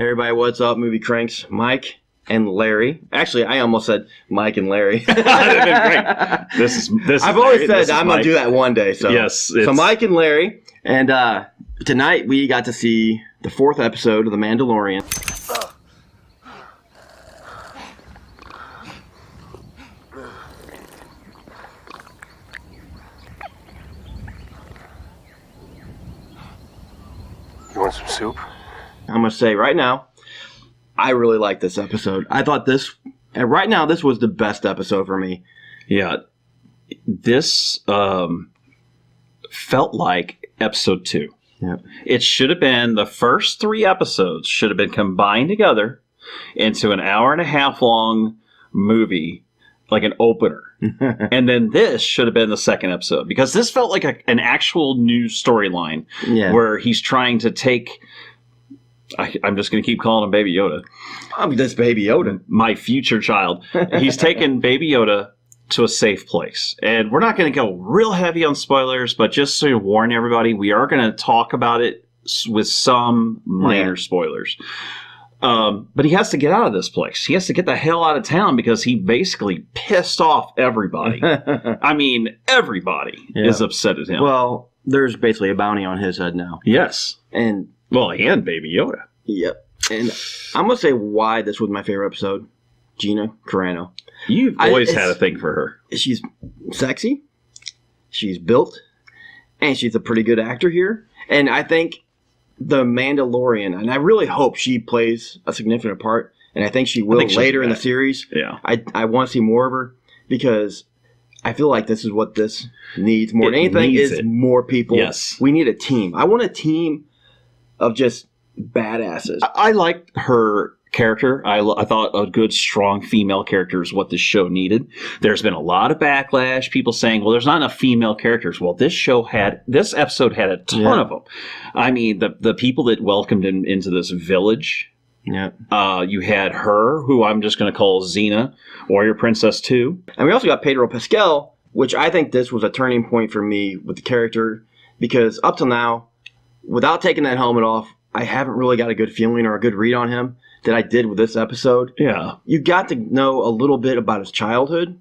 everybody, what's up? Movie Cranks, Mike and Larry. Actually, I almost said Mike and Larry. That'd been great. This is I've always Larry, said I'm going to do that one day. So. Yes. So Mike and Larry. And tonight we got to see the 4th episode of The Mandalorian. You want some soup? I'm going to say right now, I really like this episode. I thought this was the best episode for me. Yeah. This felt like episode 2. Yep. It should have been the first 3 episodes should have been combined together into an hour and a half long movie, like an opener. And then this should have been the 2nd episode, because this felt like an actual new storyline where he's trying to take... I'm just going to keep calling him Baby Yoda. I'm this Baby Yoda. My future child. He's taken Baby Yoda to a safe place. And we're not going to go real heavy on spoilers, but just to warn everybody, we are going to talk about it with some minor spoilers. But he has to get out of this place. He has to get the hell out of town because he basically pissed off everybody. I mean, everybody is upset at him. Well, there's basically a bounty on his head now. Yes. And Baby Yoda. Yep. And I'm going to say why this was my favorite episode. Gina Carano. You've always had a thing for her. She's sexy. She's built. And she's a pretty good actor here. And I think The Mandalorian, and I really hope she plays a significant part, and I think she will later in the series. Yeah. I want to see more of her because I feel like this is what this needs more than anything is more people. Yes. We need a team. I want a team of just badasses. I liked her character. I thought a good, strong female character is what this show needed. There's been a lot of backlash. People saying, well, there's not enough female characters. Well, this episode had a ton of them. I mean, the people that welcomed him into this village. Yeah. You had her, who I'm just going to call Xena, Warrior Princess 2. And we also got Pedro Pascal, which I think this was a turning point for me with the character, because up till now, without taking that helmet off, I haven't really got a good feeling or a good read on him that I did with this episode. Yeah. You got to know a little bit about his childhood,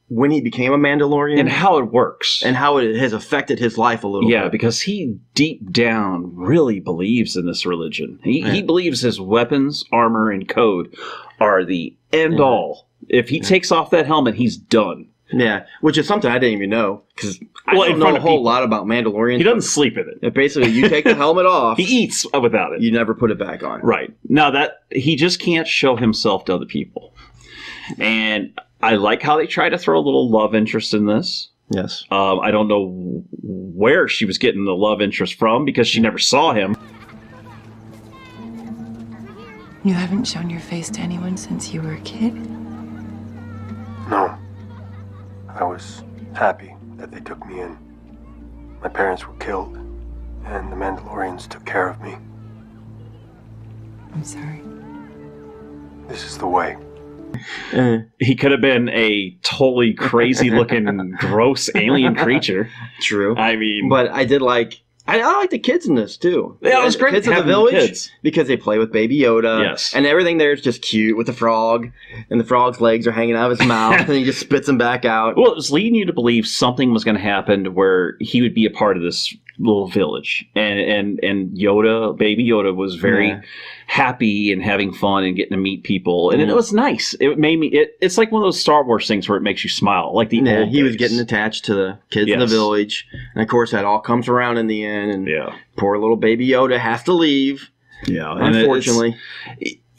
when he became a Mandalorian. And how it works. And how it has affected his life a little bit. Yeah, because he deep down really believes in this religion. He believes his weapons, armor, and code are the end all. If he takes off that helmet, he's done. Yeah, which is something I didn't even know, because I don't know a whole lot about Mandalorian. He doesn't sleep in it. Basically, you take the helmet off. He eats without it. You never put it back on. Right. Now, that he just can't show himself to other people. And I like how they try to throw a little love interest in this. Yes. I don't know where she was getting the love interest from, because she never saw him. You haven't shown your face to anyone since you were a kid? No. I was happy that they took me in. My parents were killed, and the Mandalorians took care of me. I'm sorry. This is the way. He could have been a totally crazy-looking, gross alien creature. True. I mean... But I did like... I like the kids in this, too. Yeah, it was great. Kids in the village, because they play with Baby Yoda. Yes. And everything there is just cute with the frog, and the frog's legs are hanging out of his mouth, and he just spits them back out. Well, it was leading you to believe something was going to happen where he would be a part of this little village. And Yoda, Baby Yoda, was very happy and having fun and getting to meet people. And it was nice. It made me... It's like one of those Star Wars things where it makes you smile. Like the old he was days. getting attached to the kids in the village. And, of course, that all comes around in the end. And poor little Baby Yoda has to leave. Yeah. Unfortunately.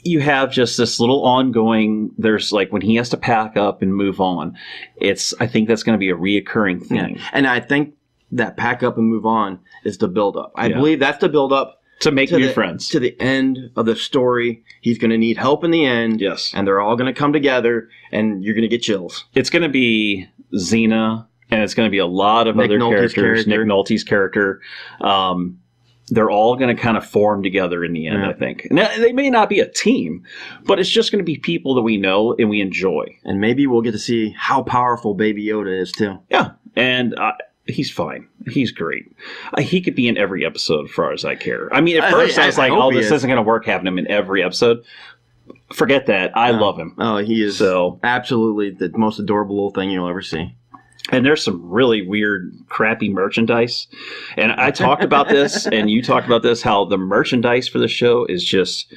You have just this little ongoing... There's like when he has to pack up and move on. I think that's going to be a reoccurring thing. Yeah. And I think that pack up and move on is the build-up. I believe that's the build-up. To make new friends. To the end of the story. He's going to need help in the end. Yes. And they're all going to come together, and you're going to get chills. It's going to be Xena, and it's going to be a lot of other characters. Nick Nolte's character. They're all going to kind of form together in the end, I think. Now, they may not be a team, but it's just going to be people that we know and we enjoy. And maybe we'll get to see how powerful Baby Yoda is, too. Yeah. And he's fine. He's great. He could be in every episode, as far as I care. I mean, at first I was like, "Oh, this isn't going to work having him in every episode." Forget that. I love him. Oh, he is absolutely the most adorable little thing you'll ever see. And there's some really weird, crappy merchandise. And I talked about this, and you talked about this, how the merchandise for the show is just,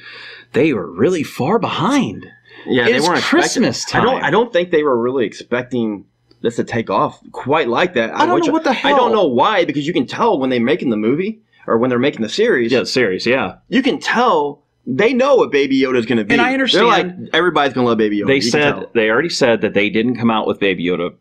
they were really far behind. Yeah, they weren't Christmas time. I don't think they were really expecting this to take off quite like that. I don't know what the hell. I don't know why, because you can tell when they're making the movie, or when they're making the series. Yeah, the series, yeah. You can tell they know what Baby Yoda is going to be. And I understand. They're like, everybody's going to love Baby Yoda. They already said that they didn't come out with Baby Yoda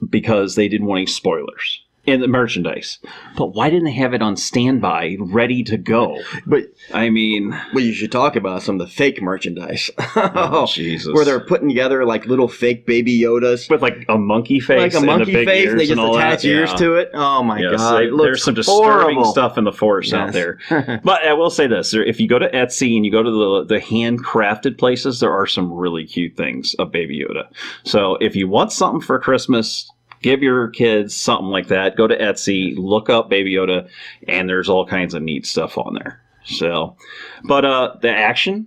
because they didn't want any spoilers in the merchandise. But why didn't they have it on standby, ready to go? But I mean, well, you should talk about some of the fake merchandise. Oh, Jesus! Where they're putting together like little fake Baby Yodas with like a monkey face, and and they just attach ears to it. Oh my god! There's some disturbing stuff in the force out there. But I will say this: if you go to Etsy and you go to the handcrafted places, there are some really cute things of Baby Yoda. So if you want something for Christmas, give your kids something like that. Go to Etsy, look up Baby Yoda, and there's all kinds of neat stuff on there. So, but the action,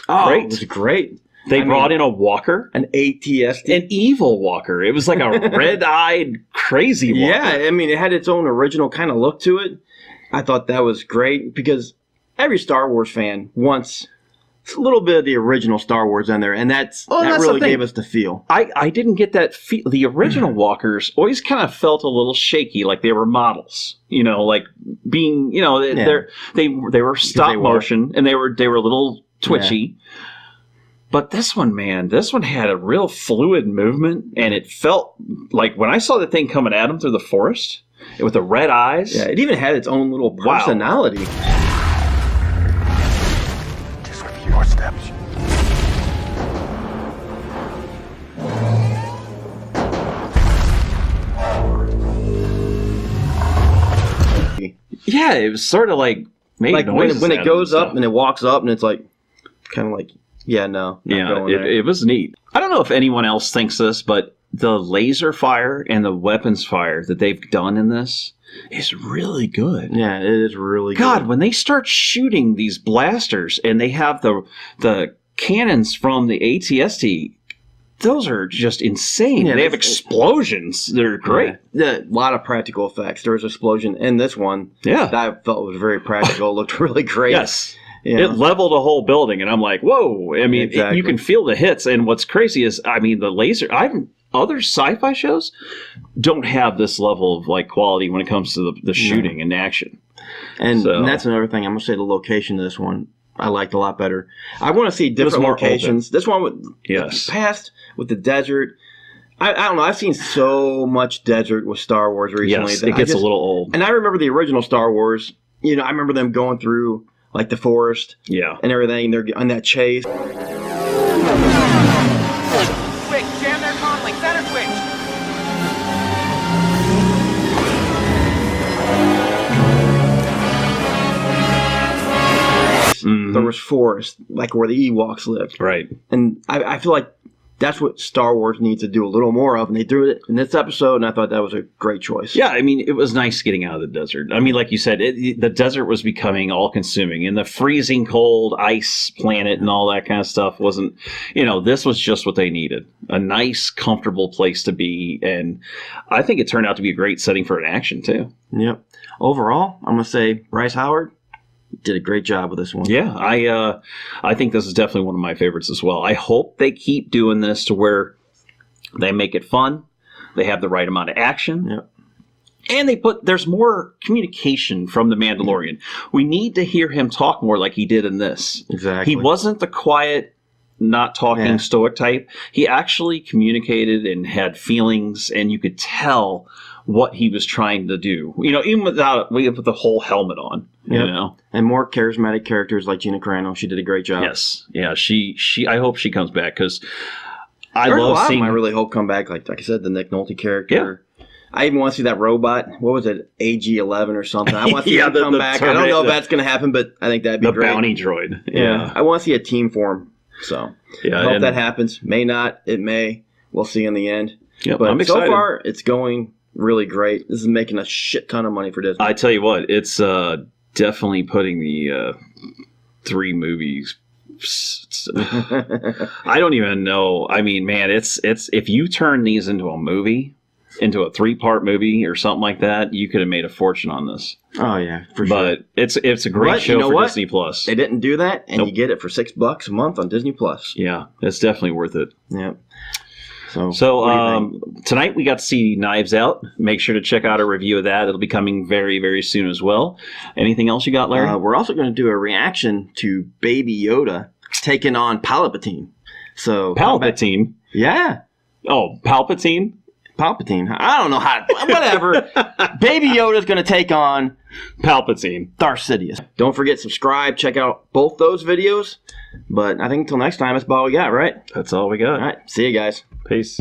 great. It was great. They brought in a walker, an ATST, an evil walker. It was like a red-eyed, crazy walker. Yeah, I mean, it had its own original kind of look to it. I thought that was great because every Star Wars fan wants a little bit of the original Star Wars in there, and that really gave us the feel. I didn't get that feel. The original walkers always kind of felt a little shaky, like they were models. You know, like being, you know, they were stop motion, and they were a little twitchy. Yeah. But this one, man, had a real fluid movement, and it felt like when I saw the thing coming at him through the forest with the red eyes. Yeah, it even had its own little personality. Wow. Your steps. Yeah, it was sort of like made like noises when it goes up and it walks up and it's like kind of like it was neat. I don't know if anyone else thinks this, but the laser fire and the weapons fire that they've done in this is really good. Yeah, it is really good. God, when they start shooting these blasters and they have the cannons from the ATST, those are just insane. Yeah, they have explosions. They're great. Yeah, a lot of practical effects. There was an explosion in this one. Yeah. That I felt was very practical. Looked really great. Yes. Yeah. It leveled a whole building, and I'm like, whoa. I mean, you can feel the hits. And what's crazy is, I mean, the laser... Other sci-fi shows don't have this level of like quality when it comes to the shooting and action. And that's another thing. I'm going to say the location of this one I liked a lot better. I want to see different locations. This one with past with the desert. I don't know. I've seen so much desert with Star Wars recently. Yes, it gets a little old. And I remember the original Star Wars. You know, I remember them going through like the forest, and everything. They're on that chase. Quick, jam their comlink, center switch. Mm-hmm. There was forest, like where the Ewoks lived. Right. And I feel like that's what Star Wars needs to do a little more of, and they threw it in this episode, and I thought that was a great choice. Yeah, I mean, it was nice getting out of the desert. I mean, like you said, the desert was becoming all-consuming, and the freezing cold ice planet and all that kind of stuff wasn't, this was just what they needed. A nice, comfortable place to be, and I think it turned out to be a great setting for an action, too. Yep. Overall, I'm going to say Bryce Howard did a great job with this one. Yeah, I think this is definitely one of my favorites as well. I hope they keep doing this to where they make it fun, they have the right amount of action, and there's more communication from the Mandalorian. We need to hear him talk more like he did in this. Exactly. He wasn't the quiet, not talking stoic type. He actually communicated and had feelings, and you could tell what he was trying to do. Even with the whole helmet on. And more charismatic characters like Gina Carano. She did a great job. Yes. Yeah, she I hope she comes back because I love love seeing... I really hope come back. Like I said, the Nick Nolte character. Yeah. I even want to see that robot. What was it? AG-11 or something. I want to see him come back. I don't know if that's going to happen, but I think that'd be great. The bounty droid. Yeah. I want to see a team form. So I hope that happens. May not. It may. We'll see in the end. Yep, but I'm excited. So far, it's going really great. This is making a shit ton of money for Disney. I tell you what, it's definitely putting the 3 movies. I don't even know. I mean, man, it's if you turn these into a movie, into a 3-part movie or something like that, you could have made a fortune on this. Oh yeah, for sure. But it's a great show for Disney Plus. They didn't do that, and you get it for $6 a month on Disney Plus. Yeah, it's definitely worth it. Yeah. So tonight we got to see Knives Out. Make sure to check out a review of that. It'll be coming very, very soon as well. Anything else you got, Larry? We're also going to do a reaction to Baby Yoda taking on Palpatine. So Palpatine? Yeah. Oh, Palpatine? Palpatine. I don't know how. Whatever. Baby Yoda's going to take on Palpatine. Darth Sidious. Don't forget, subscribe. Check out both those videos. But I think until next time, that's all we got, right? That's all we got. All right. See you guys. Peace.